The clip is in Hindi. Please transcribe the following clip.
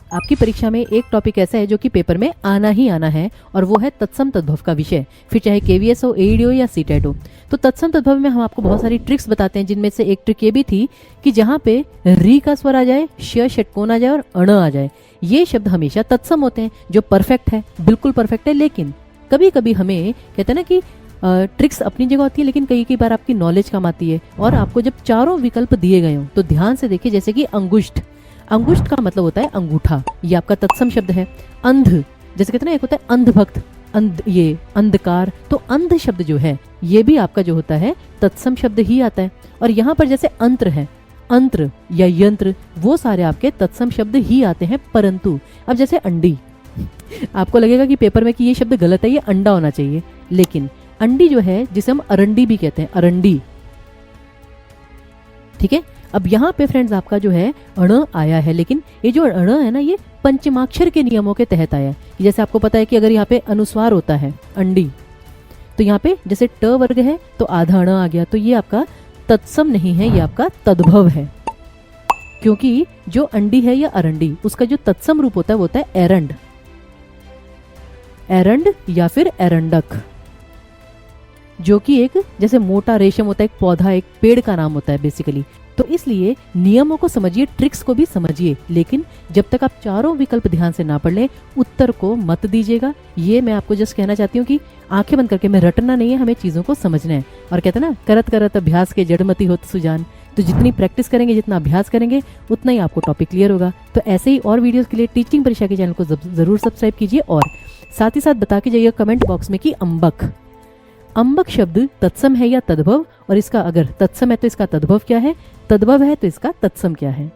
आपकी परीक्षा में एक टॉपिक ऐसा है जो कि पेपर में आना ही आना है और वो है तत्सम तद्भव का विषय, फिर चाहे केवीएस हो, एईडी हो या सीटेट हो। तो तत्सम तद्भव में हम आपको बहुत सारी ट्रिक्स बताते हैं, जिनमें से एक ट्रिक ये भी थी कि जहाँ पे री का स्वर आ जाए, श षटकोण आ जाए और अण आ जाए, ये शब्द हमेशा तत्सम होते हैं, जो परफेक्ट है, बिल्कुल परफेक्ट है। लेकिन कभी कभी हमें कहते हैं ना कि ट्रिक्स अपनी जगह होती है, लेकिन कई बार आपकी नॉलेज काम आती है। और आपको जब चारों विकल्प दिए गए हों तो ध्यान से देखिए, जैसे कि अंगुष्ठ, अंगुष्ठ का मतलब होता है अंगूठा, ये आपका तत्सम शब्द है। अंध, जैसे कहते हैं ना एक होता है अंधभक्त, ये अंधकार, तो अंध शब्द जो है ये भी आपका जो होता है तत्सम शब्द ही आता है। और यहाँ पर जैसे अंत्र है, अंत्र या यंत्र, वो सारे आपके तत्सम शब्द ही आते हैं। परंतु अब जैसे अंडी, आपको लगेगा कि पेपर में कि ये शब्द गलत है, ये अंडा होना चाहिए, लेकिन अंडी जो है, जिसे हम अरंडी भी कहते हैं, अरंडी, ठीक है। अब यहाँ पे फ्रेंड्स आपका जो है अण आया है, लेकिन ये जो अण है ना, ये पंचमाक्षर के नियमों के तहत आया है। जैसे आपको पता है कि अगर यहाँ पे अनुस्वार होता है अंडी, तो यहाँ पे जैसे ट वर्ग है तो आधा अण आ गया, तो ये आपका तत्सम नहीं है, ये आपका तद्भव है। क्योंकि जो अंडी है या अरंडी, उसका जो तत्सम रूप होता है वो होता है एरंड, एरंड या फिर एरंडक, जो कि एक जैसे मोटा रेशम होता है, एक पौधा, एक पेड़ का नाम होता है बेसिकली। तो इसलिए नियमों को समझिए, ट्रिक्स को भी समझिए, लेकिन जब तक आप चारों विकल्प ध्यान से ना पढ़ लें, उत्तर को मत दीजिएगा। ये मैं आपको जस्ट कहना चाहती हूँ कि आंखें बंद करके, मैं रटना नहीं है, हमें चीज़ों को समझना है। और कहते हैं ना, करत करत अभ्यास के जड़मति होत सुजान, तो जितनी प्रैक्टिस करेंगे, जितना अभ्यास करेंगे, उतना ही आपको टॉपिक क्लियर होगा। तो ऐसे ही और वीडियोज़ के लिए टीचिंग परीक्षा के चैनल को ज़रूर सब्सक्राइब कीजिए, और साथ ही साथ बता के जाइए कमेंट बॉक्स में कि अम्बक, अम्बक शब्द तत्सम है या तद्भव, और इसका अगर तत्सम है तो इसका तद्भव क्या है, तद्भव है तो इसका तत्सम क्या है।